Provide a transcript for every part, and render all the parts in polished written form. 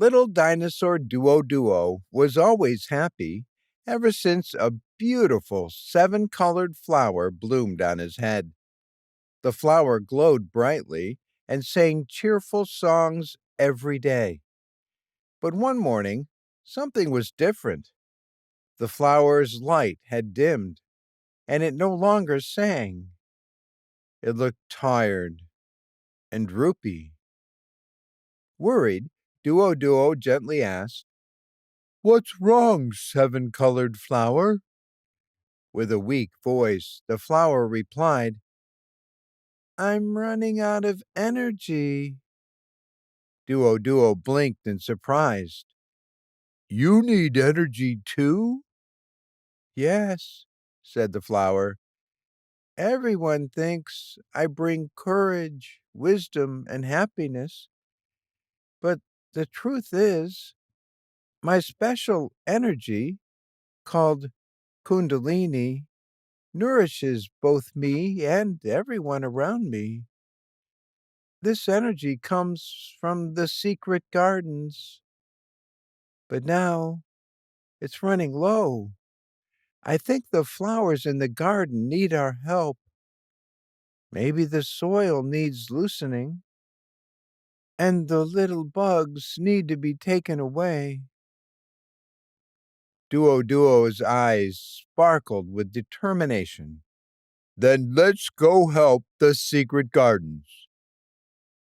Little dinosaur Duo was always happy ever since a beautiful seven-colored flower bloomed on his head. The flower glowed brightly and sang cheerful songs every day. But one morning, something was different. The flower's light had dimmed, and it no longer sang. It looked tired and droopy. Worried, Duo gently asked, "What's wrong, seven-colored flower?" With a weak voice, the flower replied, "I'm running out of energy." Duo blinked in surprise. "You need energy too?" "Yes," said the flower. "Everyone thinks I bring courage, wisdom, and happiness. But the truth is, my special energy, called Kundalini, nourishes both me and everyone around me. This energy comes from the secret gardens, but now it's running low. I think the flowers in the garden need our help. Maybe the soil needs loosening, and the little bugs need to be taken away." Duo's eyes sparkled with determination. "Then let's go help the secret gardens."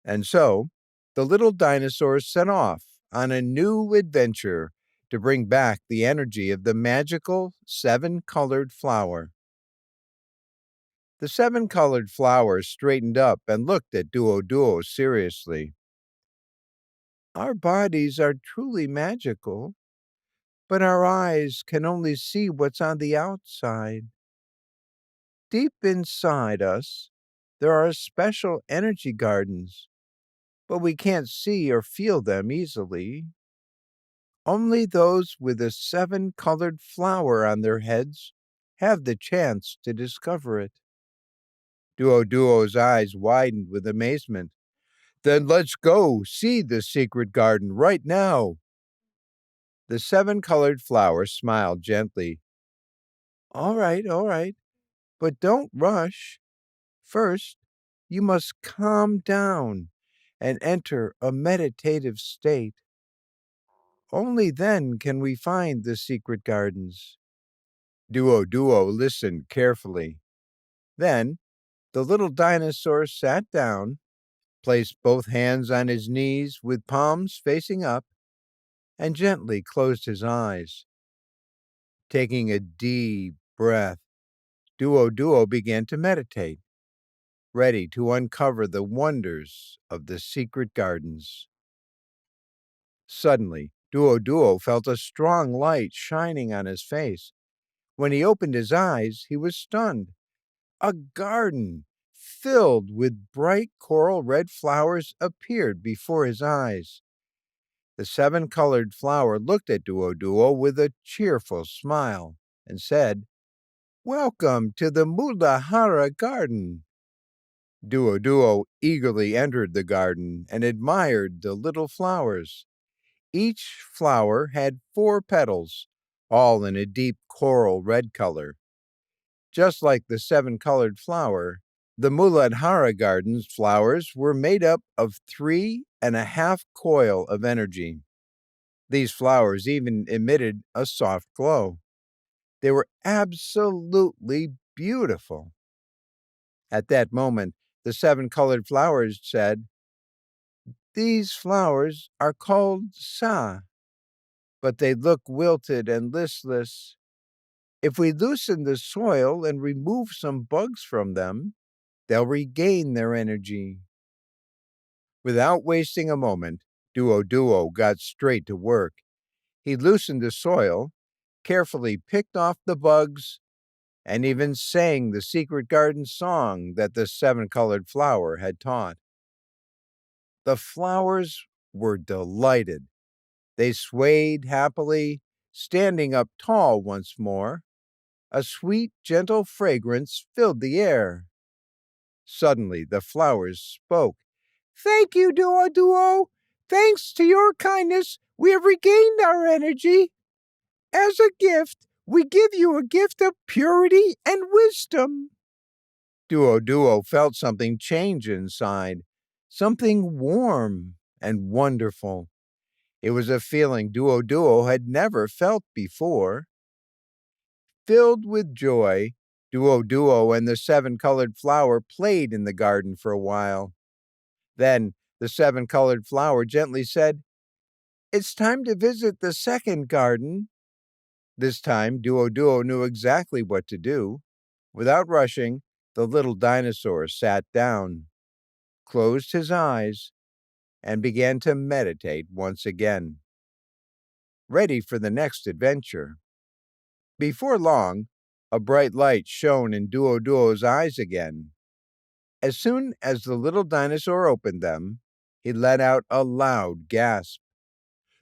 And so, the little dinosaurs set off on a new adventure to bring back the energy of the magical seven-colored flower. The seven-colored flower straightened up and looked at Duo seriously. "Our bodies are truly magical, but our eyes can only see what's on the outside. Deep inside us, there are special energy gardens, but we can't see or feel them easily. Only those with a seven-colored flower on their heads have the chance to discover it." Duo's eyes widened with amazement. "Then let's go see the secret garden right now." The seven-colored flower smiled gently. All right, but don't rush. First, you must calm down and enter a meditative state. Only then can we find the secret gardens." Duo listened carefully. Then the little dinosaur sat down, placed both hands on his knees with palms facing up, and gently closed his eyes. Taking a deep breath, Duo began to meditate, ready to uncover the wonders of the secret gardens. Suddenly, Duo felt a strong light shining on his face. When he opened his eyes, he was stunned. A garden filled with bright coral red flowers appeared before his eyes. The seven-colored flower looked at Duo with a cheerful smile and said, "Welcome to the Mulahara Garden." Duo eagerly entered the garden and admired the little flowers. Each flower had 4 petals, all in a deep coral red color. Just like the seven-colored flower, the Muladhara Garden's flowers were made up of 3.5 coil of energy. These flowers even emitted a soft glow. They were absolutely beautiful. At that moment, the seven-colored flowers said, "These flowers are called Sa, but they look wilted and listless. If we loosen the soil and remove some bugs from them, they'll regain their energy." Without wasting a moment, Duo got straight to work. He loosened the soil, carefully picked off the bugs, and even sang the secret garden song that the seven-colored flower had taught. The flowers were delighted. They swayed happily, standing up tall once more. A sweet, gentle fragrance filled the air. Suddenly, the flowers spoke. "Thank you, Duo. Thanks to your kindness, we have regained our energy. As a gift, we give you a gift of purity and wisdom. Duo felt something change inside, something warm and wonderful. It was a feeling Duo had never felt before. Filled with joy, Duo and the seven-colored flower played in the garden for a while. Then the seven-colored flower gently said, "It's time to visit the second garden." This time, Duo knew exactly what to do. Without rushing, the little dinosaur sat down, closed his eyes, and began to meditate once again, ready for the next adventure. Before long, a bright light shone in Duo's eyes again. As soon as the little dinosaur opened them, he let out a loud gasp.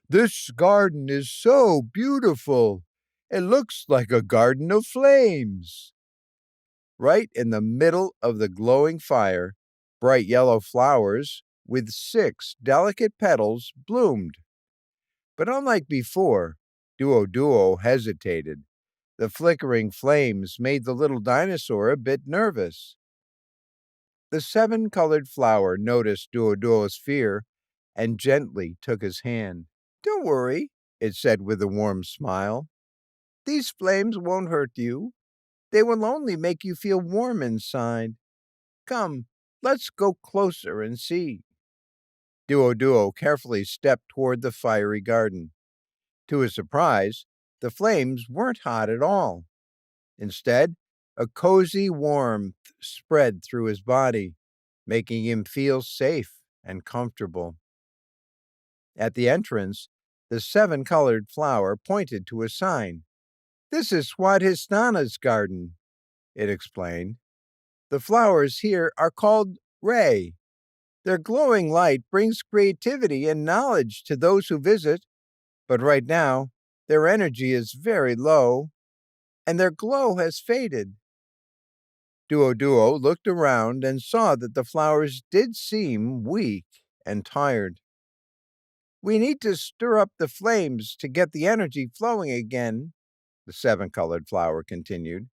"This garden is so beautiful! It looks like a garden of flames." Right in the middle of the glowing fire, bright yellow flowers with 6 delicate petals bloomed. But unlike before, Duo hesitated. The flickering flames made the little dinosaur a bit nervous. The seven-colored flower noticed Duo's fear and gently took his hand. "Don't worry," it said with a warm smile. "These flames won't hurt you. They will only make you feel warm inside. Come, let's go closer and see." Duo carefully stepped toward the fiery garden. To his surprise, the flames weren't hot at all. Instead, a cozy warmth spread through his body, making him feel safe and comfortable. At the entrance, the seven-colored flower pointed to a sign. "This is Swadhisthana's garden," it explained. "The flowers here are called Ray. Their glowing light brings creativity and knowledge to those who visit, but right now, their energy is very low, and their glow has faded." Duo looked around and saw that the flowers did seem weak and tired. "We need to stir up the flames to get the energy flowing again," the seven-colored flower continued.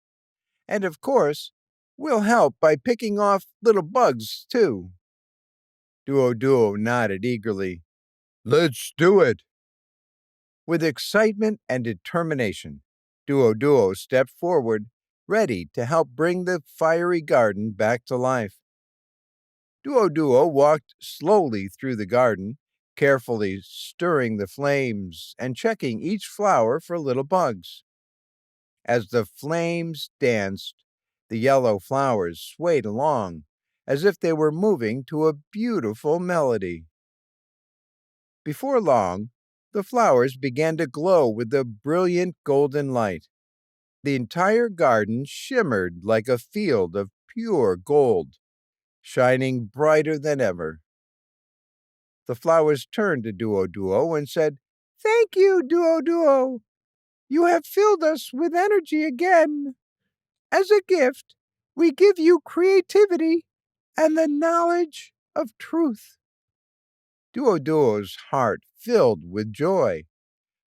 "And of course, we'll help by picking off little bugs, too." Duo nodded eagerly. "Let's do it." With excitement and determination, Duo stepped forward, ready to help bring the fiery garden back to life. Duo walked slowly through the garden, carefully stirring the flames and checking each flower for little bugs. As the flames danced, the yellow flowers swayed along, as if they were moving to a beautiful melody. Before long, the flowers began to glow with a brilliant golden light. The entire garden shimmered like a field of pure gold, shining brighter than ever. The flowers turned to Duo and said, "Thank you, Duo. You have filled us with energy again. As a gift, we give you creativity and the knowledge of truth." Duo's heart filled with joy.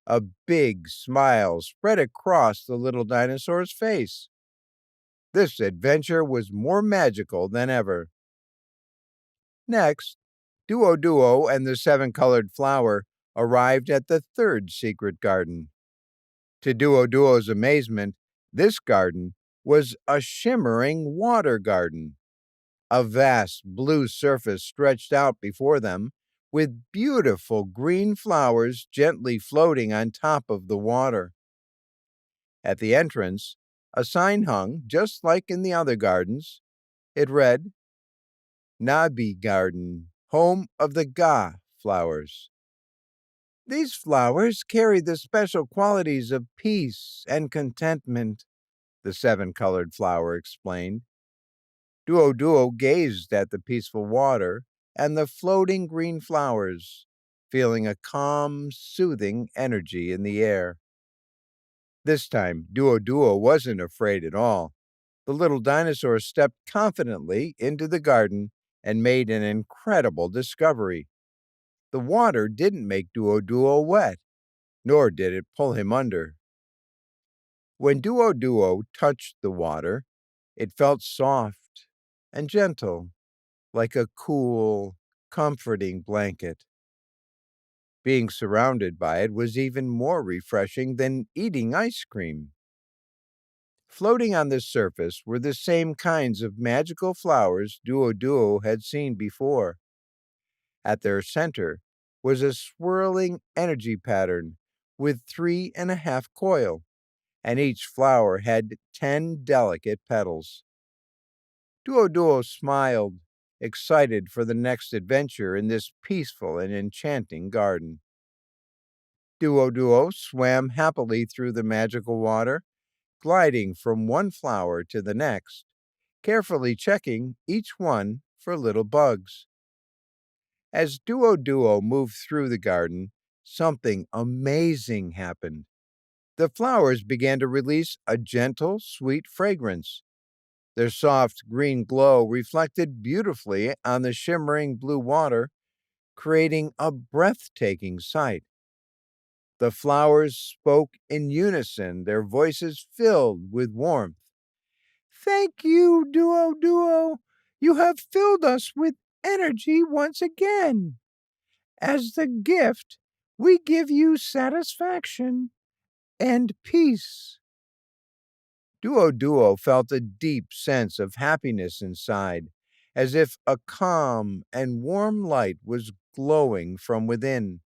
A big smile spread across the little dinosaur's face. This adventure was more magical than ever. Next, Duo and the seven-colored flower arrived at the third secret garden. To Duo's amazement, this garden was a shimmering water garden. A vast blue surface stretched out before them, with beautiful green flowers gently floating on top of the water. At the entrance, a sign hung just like in the other gardens. It read, "Nabi Garden, home of the Ga flowers." "These flowers carry the special qualities of peace and contentment," the seven-colored flower explained. Duo gazed at the peaceful water and the floating green flowers, feeling a calm, soothing energy in the air. This time, Duo wasn't afraid at all. The little dinosaur stepped confidently into the garden and made an incredible discovery. The water didn't make Duo Duo wet, nor did it pull him under. When Duo Duo touched the water, it felt soft and gentle, like a cool, comforting blanket. Being surrounded by it was even more refreshing than eating ice cream. Floating on the surface were the same kinds of magical flowers Duo Duo had seen before. At their center was a swirling energy pattern with 3.5 coil, and each flower had 10 delicate petals. Duo Duo smiled, excited for the next adventure in this peaceful and enchanting garden. Duo Duo swam happily through the magical water, gliding from one flower to the next, carefully checking each one for little bugs. As Duo Duo moved through the garden, something amazing happened. The flowers began to release a gentle, sweet fragrance. Their soft green glow reflected beautifully on the shimmering blue water, creating a breathtaking sight. The flowers spoke in unison, their voices filled with warmth. Thank you, Duo Duo. You have filled us with energy once again. As the gift, we give you satisfaction and peace. Duo Duo felt a deep sense of happiness inside, as if a calm and warm light was glowing from within.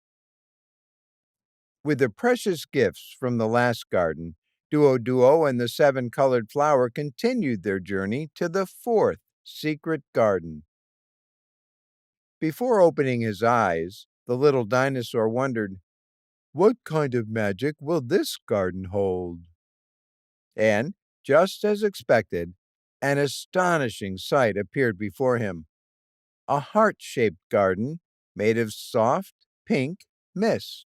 With the precious gifts from the last garden, Duo Duo and the seven-colored flower continued their journey to the fourth secret garden. Before opening his eyes, the little dinosaur wondered, what kind of magic will this garden hold? And, just as expected, an astonishing sight appeared before him. A heart-shaped garden made of soft, pink mist.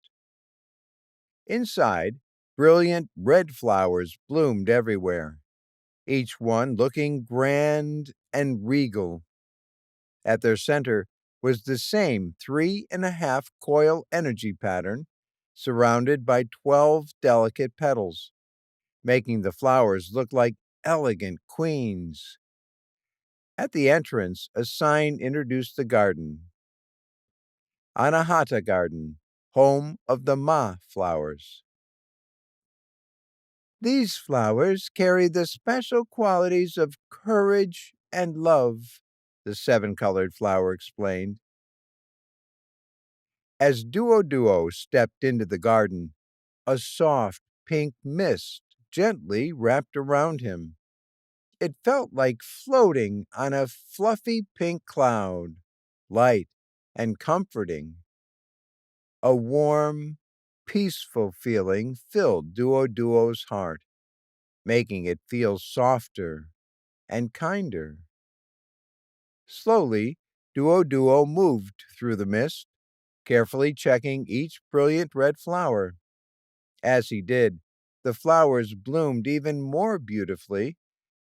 Inside, brilliant red flowers bloomed everywhere, each one looking grand and regal. At their center was the same 3.5 coil energy pattern, surrounded by 12 delicate petals, making the flowers look like elegant queens. At the entrance, a sign introduced the garden, Anahata Garden, home of the Ma flowers. These flowers carry the special qualities of courage and love, the seven-colored flower explained. As Duo Duo stepped into the garden, a soft pink mist gently wrapped around him. It felt like floating on a fluffy pink cloud, light and comforting. A warm, peaceful feeling filled Duo Duo's heart, making it feel softer and kinder. Slowly, Duo Duo moved through the mist, carefully checking each brilliant red flower. As he did, the flowers bloomed even more beautifully,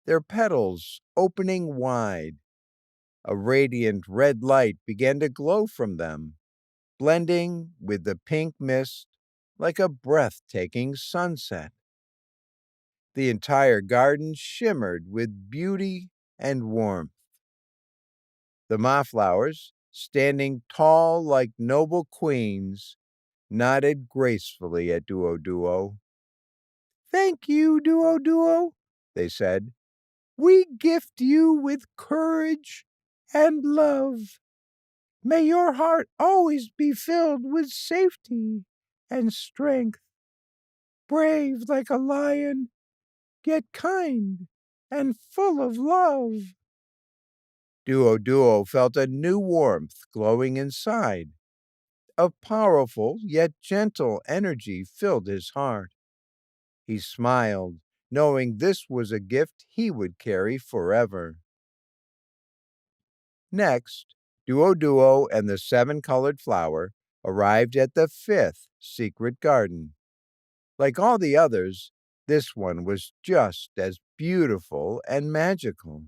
their petals opening wide. A radiant red light began to glow from them, blending with the pink mist like a breathtaking sunset. The entire garden shimmered with beauty and warmth. The Ma flowers, standing tall like noble queens, nodded gracefully at Duo Duo. Thank you, Duo Duo, they said. We gift you with courage and love. May your heart always be filled with safety and strength, brave like a lion, yet kind and full of love. Duo Duo felt a new warmth glowing inside. A powerful yet gentle energy filled his heart. He smiled, knowing this was a gift he would carry forever. Next, Duo Duo and the seven-colored flower arrived at the fifth secret garden. Like all the others, this one was just as beautiful and magical.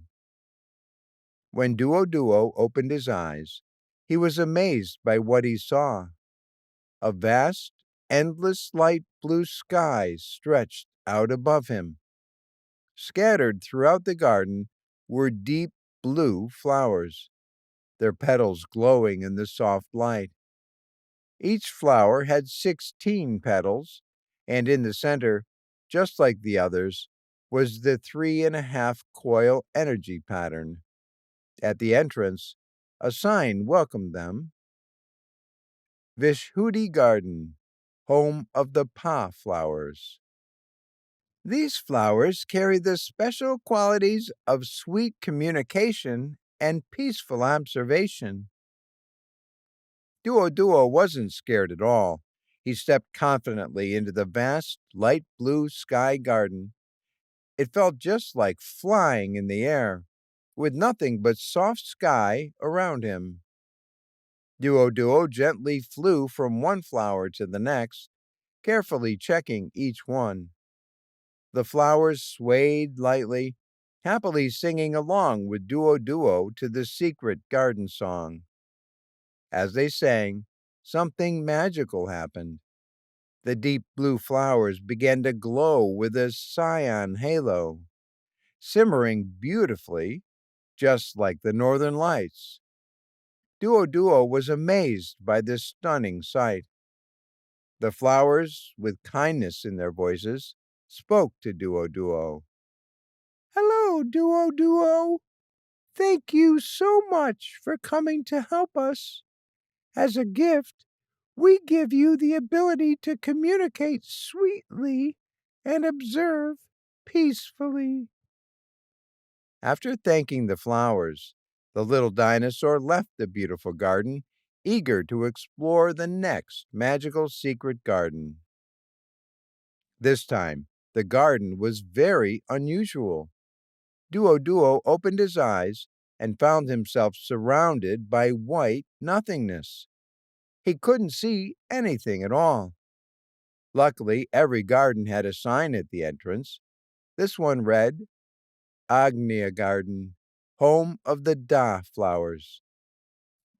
When Duo Duo opened his eyes, He was amazed by what he saw. A vast, endless light blue sky stretched out above him. Scattered throughout the garden were deep blue flowers, their petals glowing in the soft light. Each flower had 16 petals, and in the center, just like the others, was the 3.5 coil energy pattern. At the entrance, a sign welcomed them: Vishuddhi Garden, home of the Pa flowers. These flowers carry the special qualities of sweet communication and peaceful observation. Duo wasn't scared at all. He stepped confidently into the vast, light blue sky garden. It felt just like flying in the air, with nothing but soft sky around him. Duo gently flew from one flower to the next, carefully checking each one. The flowers swayed lightly, happily singing along with Duo to the secret garden song. As they sang, something magical happened. The deep blue flowers began to glow with a cyan halo, simmering beautifully, just like the northern lights. Duo was amazed by this stunning sight. The flowers, with kindness in their voices, spoke to Duo. "Hello, Duo. Thank you so much for coming to help us. As a gift, we give you the ability to communicate sweetly and observe peacefully." After thanking the flowers, the little dinosaur left the beautiful garden, eager to explore the next magical secret garden. This time, the garden was very unusual. Duo opened his eyes and found himself surrounded by white nothingness. He couldn't see anything at all. Luckily, every garden had a sign at the entrance. This one read, Agnya Garden, home of the Da flowers.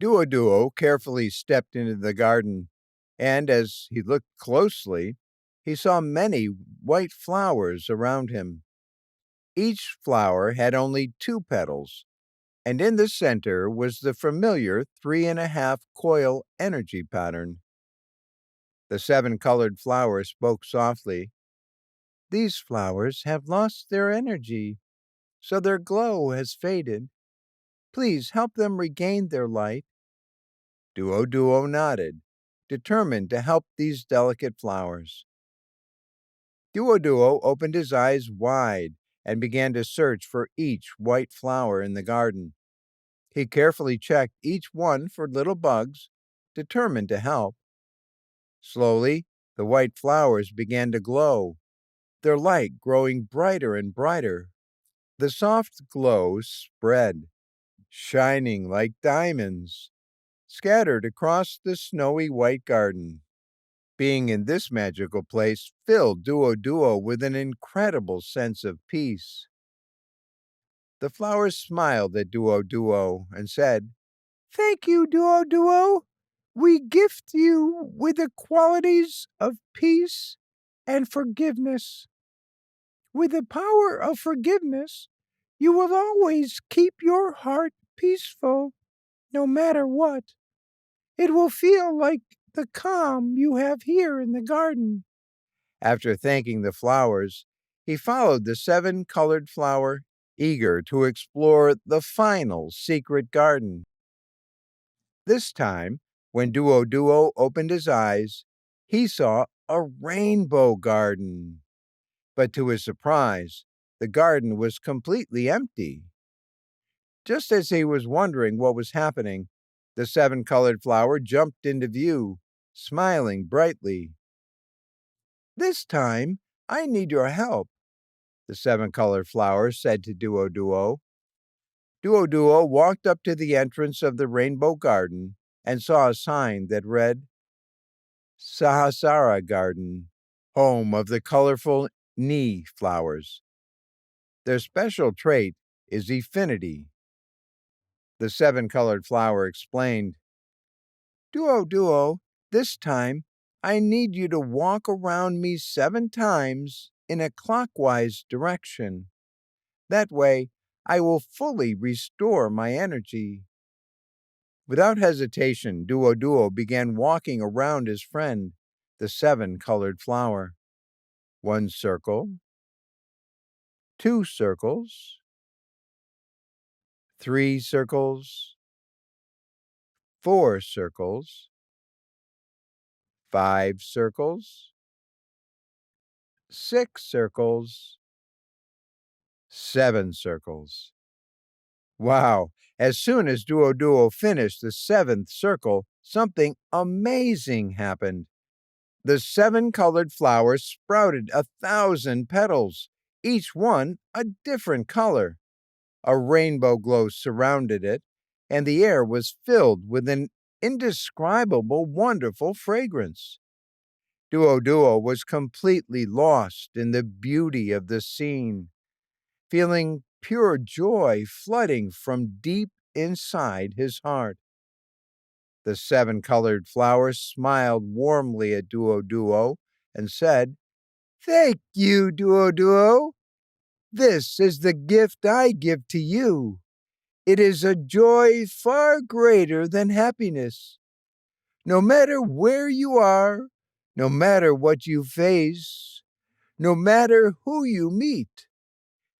Duo carefully stepped into the garden, and as he looked closely, he saw many white flowers around him. Each flower had only 2 petals, and in the center was the familiar 3.5 coil energy pattern. The 7 colored flowers spoke softly. "These flowers have lost their energy, so their glow has faded. Please help them regain their light." Duo nodded, determined to help these delicate flowers. Duo opened his eyes wide and began to search for each white flower in the garden. He carefully checked each one for little bugs, determined to help. Slowly, the white flowers began to glow, their light growing brighter and brighter. The soft glow spread, shining like diamonds, scattered across the snowy white garden. Being in this magical place filled Duo with an incredible sense of peace. The flowers smiled at Duo and said, "Thank you, Duo. We gift you with the qualities of peace and forgiveness. With the power of forgiveness, you will always keep your heart peaceful, no matter what. It will feel like the calm you have here in the garden." After thanking the flowers, he followed the 7 colored flower, eager to explore the final secret garden. This time, when Duo opened his eyes, he saw a rainbow garden. But to his surprise, the garden was completely empty. Just as he was wondering what was happening, the 7 colored flower jumped into view, smiling brightly. "This time, I need your help," the 7 colored flower said to Duo. Duo walked up to the entrance of the rainbow garden and saw a sign that read, Sahasrara Garden, home of the colorful Ni flowers. Their special trait is affinity. The 7 colored flower explained, Duo, this time I need you to walk around me 7 times in a clockwise direction. That way, I will fully restore my energy. Without hesitation, Duo began walking around his friend, the 7-colored flower. 1 circle, 2 circles, 3 circles, 4 circles, 5 circles, 6 circles, 7 circles. Wow! As soon as Duo finished the 7th circle, something amazing happened. The 7-colored flower sprouted 1,000 petals, each one a different color. A rainbow glow surrounded it, and the air was filled with an indescribable, wonderful fragrance. Duo was completely lost in the beauty of the scene, feeling pure joy flooding from deep inside his heart. The 7-colored flower smiled warmly at Duo and said, "Thank you, Duo. This is the gift I give to you. It is a joy far greater than happiness. No matter where you are, no matter what you face, no matter who you meet,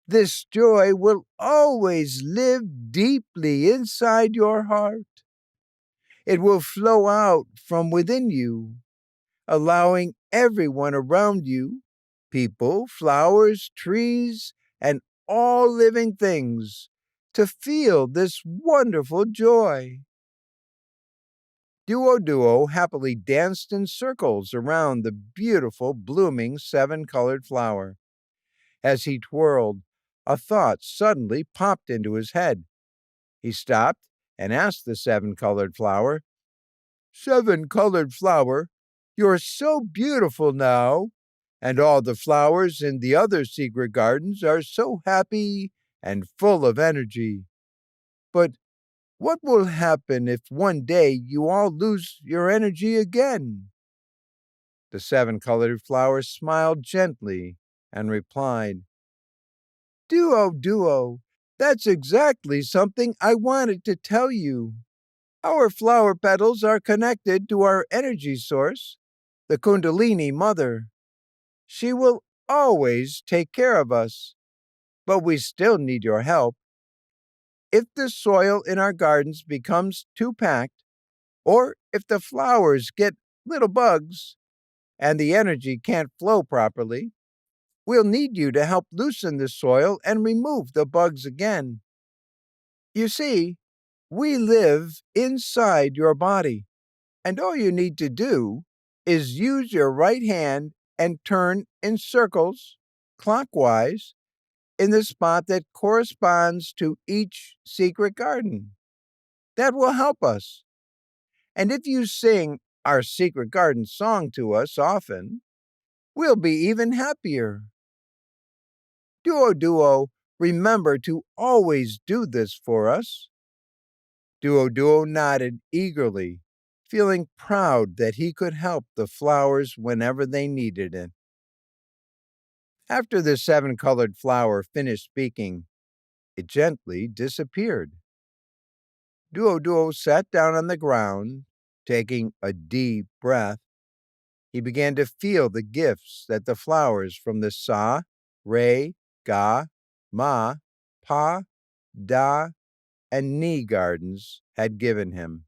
this joy will always live deeply inside your heart. It will flow out from within you, allowing everyone around you, people, flowers, trees, and all living things, to feel this wonderful joy." Duo happily danced in circles around the beautiful, blooming 7-colored flower. As he twirled, a thought suddenly popped into his head. He stopped and asked the 7-colored flower, "7-colored flower, you're so beautiful now, and all the flowers in the other secret gardens are so happy and full of energy. But what will happen if one day you all lose your energy again?" The 7-colored flower smiled gently and replied, Duo, that's exactly something I wanted to tell you. Our flower petals are connected to our energy source, the Kundalini Mother. She will always take care of us, but we still need your help. If the soil in our gardens becomes too packed, or if the flowers get little bugs and the energy can't flow properly, we'll need you to help loosen the soil and remove the bugs again. You see, we live inside your body, and all you need to do is use your right hand and turn in circles, clockwise, in the spot that corresponds to each secret garden. That will help us. And if you sing our secret garden song to us often, we'll be even happier. Duo, remember to always do this for us. Duo nodded eagerly, feeling proud that he could help the flowers whenever they needed it. After the 7-colored flower finished speaking, it gently disappeared. Duo sat down on the ground, taking a deep breath. He began to feel the gifts that the flowers from the Sa, Re, Ga, Ma, Pa, Da, and Ni gardens had given him.